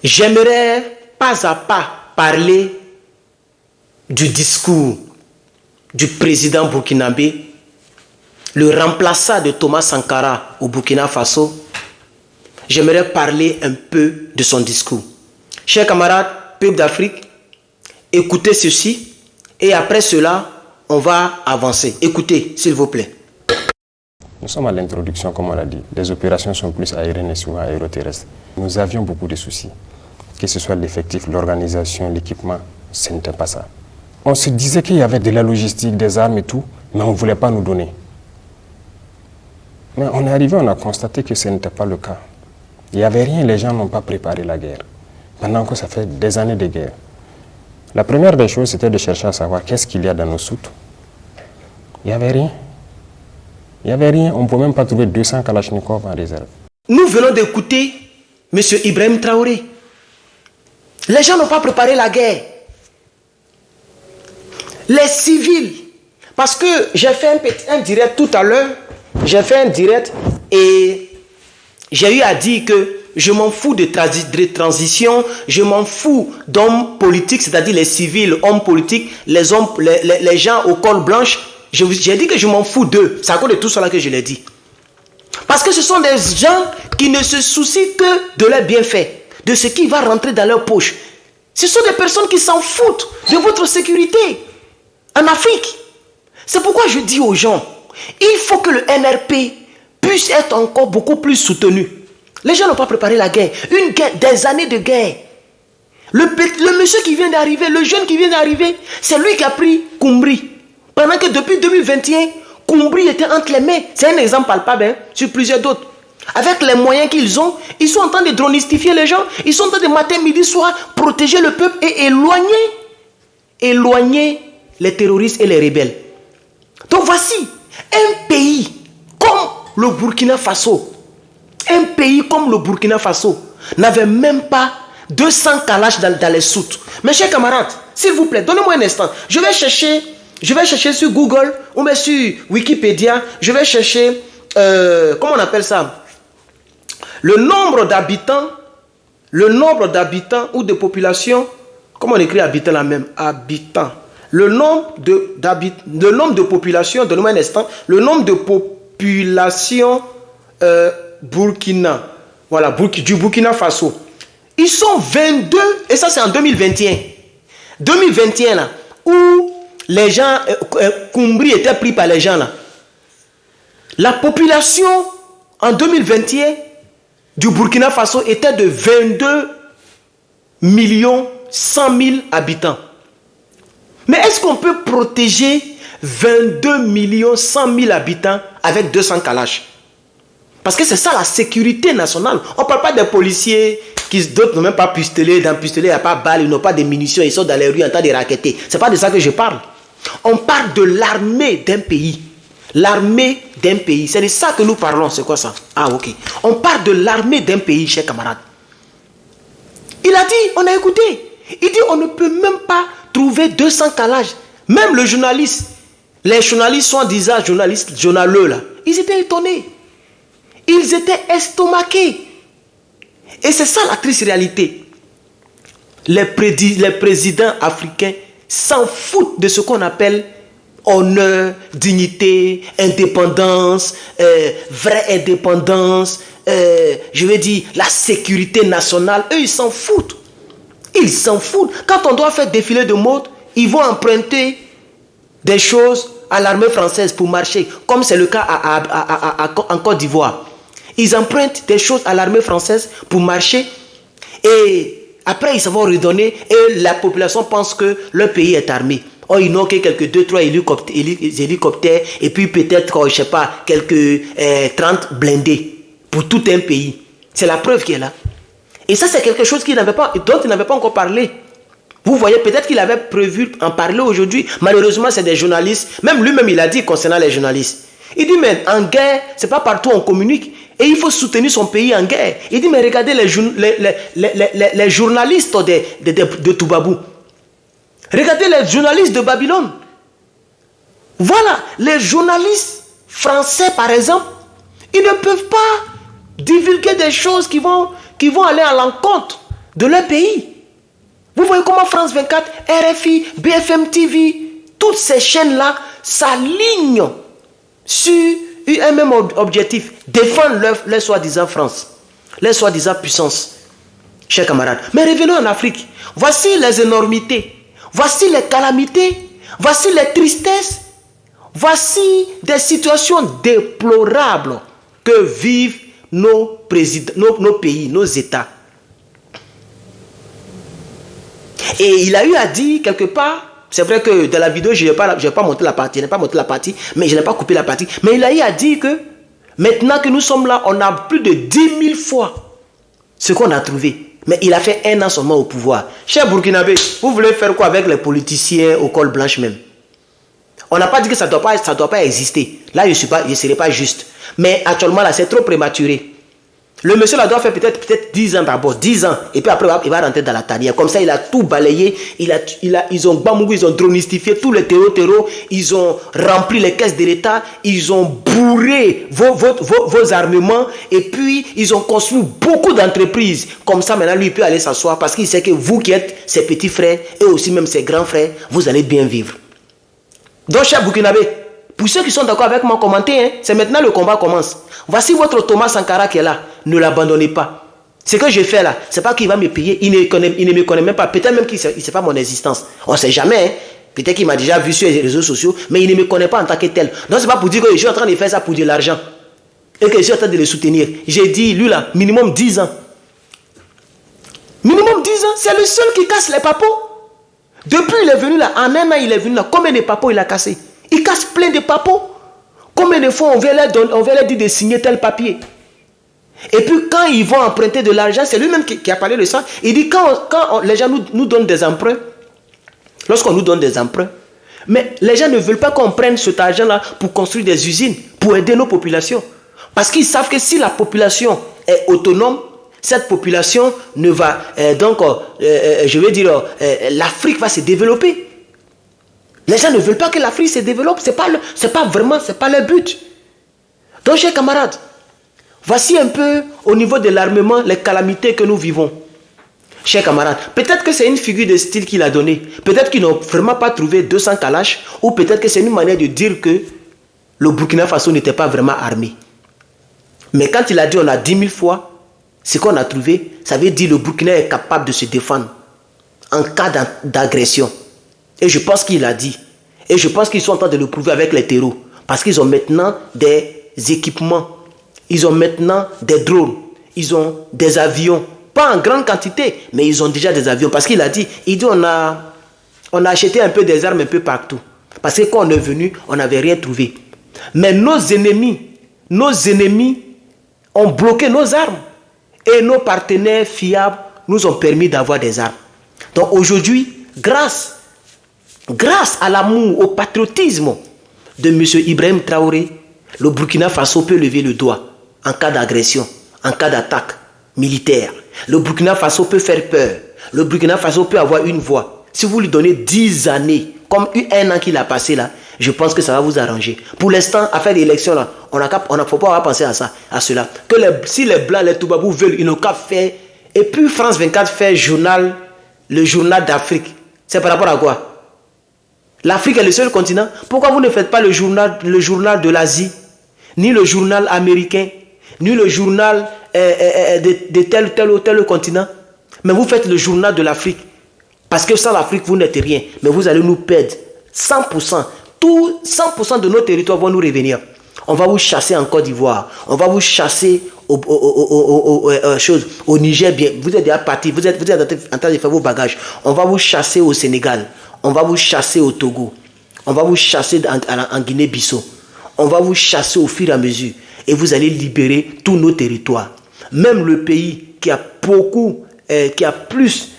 J'aimerais pas à pas parler du discours du président burkinabé, le remplaçant de Thomas Sankara au Burkina Faso. J'aimerais parler un peu de son discours. Chers camarades, peuple d'Afrique, écoutez ceci et après cela, on va avancer. Écoutez, s'il vous plaît. Nous sommes à l'introduction, comme on l'a dit. Les opérations sont plus aériennes et souvent aéroterrestres. Nous avions beaucoup de soucis. Que ce soit l'effectif, l'organisation, l'équipement, ce n'était pas ça. On se disait qu'il y avait de la logistique, des armes et tout, mais on ne voulait pas nous donner. Mais on est arrivé, on a constaté que ce n'était pas le cas. Il n'y avait rien, les gens n'ont pas préparé la guerre. Pendant que ça fait des années de guerre. La première des choses, c'était de chercher à savoir qu'est-ce qu'il y a dans nos soutes. Il n'y avait rien. Il n'y avait rien, on ne peut même pas trouver 200 Kalachnikov en réserve. Nous venons d'écouter M. Ibrahim Traoré. Les gens n'ont pas préparé la guerre. Les civils, parce que j'ai fait un direct tout à l'heure, j'ai fait un direct et j'ai eu à dire que je m'en fous de transition, je m'en fous d'hommes politiques, c'est-à-dire les civils, hommes politiques, les gens au col blanche. J'ai dit que je m'en fous d'eux. C'est à cause de tout cela que je l'ai dit. Parce que ce sont des gens qui ne se soucient que de leurs bienfaits, de ce qui va rentrer dans leur poche. Ce sont des personnes qui s'en foutent de votre sécurité en Afrique. C'est pourquoi je dis aux gens, il faut que le NRP puisse être encore beaucoup plus soutenu. Les gens n'ont pas préparé la guerre. Une guerre, des années de guerre. Le monsieur qui vient d'arriver, le jeune qui vient d'arriver, c'est lui qui a pris Koumbri. Pendant que depuis 2021, Koumbri était entre les mains. C'est un exemple palpable sur plusieurs d'autres. Avec les moyens qu'ils ont, ils sont en train de dronistifier les gens. Ils sont en train de matin, midi, soir, protéger le peuple et éloigner les terroristes et les rebelles. Donc voici un pays comme le Burkina Faso. Un pays comme le Burkina Faso n'avait même pas 200 kalash dans les soutes. Mes chers camarades, s'il vous plaît, donnez-moi un instant. Je vais chercher sur Google ou même sur Wikipédia. Je vais chercher, comment on appelle ça? Le nombre d'habitants ou de population. Comment on écrit habitant là même? Habitants. Le nombre de population, donnez-moi un instant. Le nombre de population Burkina. Voilà, du Burkina Faso. Ils sont 22, et ça c'est en 2021. 2021 là, où les gens, Koumbri était pris par les gens là. La population en 2021 du Burkina Faso était de 22 100 000 habitants. Mais est-ce qu'on peut protéger 22 100 000 habitants avec 200 kalash? Parce que c'est ça la sécurité nationale. On ne parle pas des policiers qui d'autres n'ont même pas pistolet. Dans le pistolet, il n'y a pas de balles, ils n'ont pas de munitions, ils sont dans les rues en train de raqueter. Ce n'est pas de ça que je parle. On parle de l'armée d'un pays. L'armée d'un pays. C'est de ça que nous parlons. C'est quoi ça? Ah, ok. On parle de l'armée d'un pays, chers camarades. Il a dit, on a écouté. Il dit, on ne peut même pas trouver 200 calages. Même le journaliste, les journalistes soi-disant journalistes, journaleux là, ils étaient étonnés. Ils étaient estomaqués. Et c'est ça la triste réalité. Les présidents africains s'en foutent de ce qu'on appelle honneur, dignité, indépendance, vraie indépendance, je veux dire la sécurité nationale. Eux, ils s'en foutent. Ils s'en foutent. Quand on doit faire défilé de mode, ils vont emprunter des choses à l'armée française pour marcher, comme c'est le cas en Côte d'Ivoire. Ils empruntent des choses à l'armée française pour marcher et après ils se vont redonner et la population pense que leur pays est armé. Oh, ils n'ont que quelques 2-3 hélicoptères et puis peut-être, je sais pas, quelques 30 blindés pour tout un pays. C'est la preuve qui est là. Et ça, c'est quelque chose dont il n'avait pas encore parlé. Vous voyez, peut-être qu'il avait prévu en parler aujourd'hui. Malheureusement, c'est des journalistes. Même lui-même, il a dit concernant les journalistes. Il dit, mais en guerre, c'est pas partout on communique. Et il faut soutenir son pays en guerre. Il dit, mais regardez les journalistes de Toubabou. Regardez les journalistes de Babylone. Voilà, les journalistes français, par exemple, ils ne peuvent pas divulguer des choses qui vont aller à l'encontre de leur pays. Vous voyez comment France 24, RFI, BFM TV, toutes ces chaînes-là s'alignent sur un même objectif, défendre leur soi-disant France, leur soi-disant puissance. Chers camarades, mais revenons en Afrique. Voici les énormités, voici les calamités, voici les tristesses, voici des situations déplorables que vivent nos pays, nos États. Et il a eu à dire quelque part, c'est vrai que dans la vidéo, je n'ai pas monté la partie, mais je n'ai pas coupé la partie. Mais il a eu à dire que maintenant que nous sommes là, on a plus de 10 000 fois ce qu'on a trouvé. Mais il a fait 1 an seulement au pouvoir. Cher Burkinabé, vous voulez faire quoi avec les politiciens au col blanche même? On n'a pas dit que ça ne doit pas exister. Là, je ne serai pas juste. Mais actuellement, là, c'est trop prématuré. Le monsieur là doit faire peut-être 10 ans d'abord, 10 ans, et puis après il va rentrer dans la tanière. Comme ça, il a tout balayé, ils ont bambougou, ils ont dronistifié tous les terreaux, ils ont rempli les caisses de l'État, ils ont bourré vos armements, et puis ils ont construit beaucoup d'entreprises. Comme ça, maintenant, lui, il peut aller s'asseoir parce qu'il sait que vous qui êtes ses petits frères, et aussi même ses grands frères, vous allez bien vivre. Donc, cher Burkinabé, pour ceux qui sont d'accord avec moi, commentez, hein, c'est maintenant le combat commence. Voici votre Thomas Sankara qui est là. Ne l'abandonnez pas. Ce que je fais là, c'est pas qu'il va me payer. Il ne me connaît même pas. Peut-être même qu'il ne sait pas mon existence. On ne sait jamais. Hein. Peut-être qu'il m'a déjà vu sur les réseaux sociaux, mais il ne me connaît pas en tant que tel. Donc, c'est pas pour dire que je suis en train de faire ça pour de l'argent. Et que je suis en train de le soutenir. J'ai dit, lui là, minimum 10 ans. Minimum 10 ans, c'est le seul qui casse les papos. Depuis il est venu là, en 1 an il est venu là. Combien de papos il a cassé? Il casse plein de papos. Combien de fois on vient leur dire de signer tel papier? Et puis quand ils vont emprunter de l'argent, c'est lui-même qui a parlé de ça. Il dit quand les gens nous donnent des emprunts, lorsqu'on nous donne des emprunts, mais les gens ne veulent pas qu'on prenne cet argent-là pour construire des usines, pour aider nos populations. Parce qu'ils savent que si la population est autonome, cette population ne va, je veux dire, l'Afrique va se développer. Les gens ne veulent pas que l'Afrique se développe. C'est pas le but. Donc, chers camarades, voici un peu au niveau de l'armement les calamités que nous vivons. Chers camarades, peut-être que c'est une figure de style qu'il a donnée. Peut-être qu'ils n'ont vraiment pas trouvé 200 Kalash. Ou peut-être que c'est une manière de dire que le Burkina Faso n'était pas vraiment armé. Mais quand il a dit on a 10 000 fois ce qu'on a trouvé, ça veut dire que le Burkina est capable de se défendre en cas d'agression. Et je pense qu'il a dit. Et je pense qu'ils sont en train de le prouver avec les terreaux. Parce qu'ils ont maintenant des équipements. Ils ont maintenant des drones. Ils ont des avions. Pas en grande quantité, mais ils ont déjà des avions. Parce qu'il a dit, on a acheté un peu des armes un peu partout. Parce que quand on est venu, on n'avait rien trouvé. Mais nos ennemis ont bloqué nos armes. Et nos partenaires fiables nous ont permis d'avoir des armes. Donc aujourd'hui, grâce à l'amour, au patriotisme de M. Ibrahim Traoré, le Burkina Faso peut lever le doigt en cas d'agression, en cas d'attaque militaire. Le Burkina Faso peut faire peur. Le Burkina Faso peut avoir une voix. Si vous lui donnez 10 années, comme 1 an qu'il a passé là, je pense que ça va vous arranger. Pour l'instant, à faire l'élection là, on ne faut pas penser à ça, à cela. Que si les Blancs, les Toubabous veulent, ils n'ont qu'à faire. Et puis France 24 fait le journal d'Afrique. C'est par rapport à quoi? L'Afrique est le seul continent. Pourquoi vous ne faites pas le journal de l'Asie, ni le journal américain, ni le journal de tel ou tel continent? Mais vous faites le journal de l'Afrique. Parce que sans l'Afrique, vous n'êtes rien. Mais vous allez nous perdre 100%. 100% de nos territoires vont nous revenir. On va vous chasser en Côte d'Ivoire. On va vous chasser au Niger. Bien. Vous êtes déjà parti. Vous êtes en train de faire vos bagages. On va vous chasser au Sénégal. On va vous chasser au Togo. On va vous chasser en Guinée-Bissau. On va vous chasser au fur et à mesure. Et vous allez libérer tous nos territoires. Même le pays qui a plus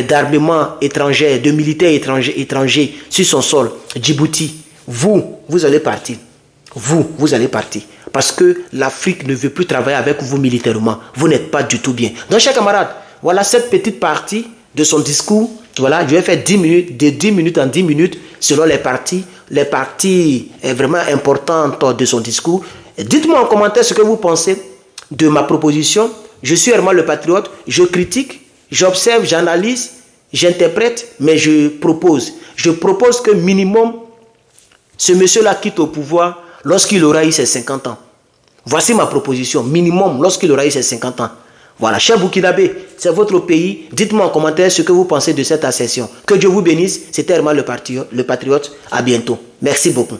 d'armements étrangers, de militaires étrangers sur son sol, Djibouti, vous allez partir. Vous allez partir. Parce que l'Afrique ne veut plus travailler avec vous militairement. Vous n'êtes pas du tout bien. Donc, chers camarades, voilà cette petite partie de son discours. Voilà, je vais faire 10 minutes, de 10 minutes en 10 minutes, selon les parties vraiment importantes de son discours. Dites-moi en commentaire ce que vous pensez de ma proposition. Je suis Herman le Patriote, je critique, j'observe, j'analyse, j'interprète, mais je propose. Je propose que minimum, ce monsieur-là quitte au pouvoir lorsqu'il aura eu ses 50 ans. Voici ma proposition, minimum lorsqu'il aura eu ses 50 ans. Voilà, cher Burkinabé, c'est votre pays. Dites-moi en commentaire ce que vous pensez de cette ascension. Que Dieu vous bénisse. C'était Herman le Patriote. À bientôt. Merci beaucoup.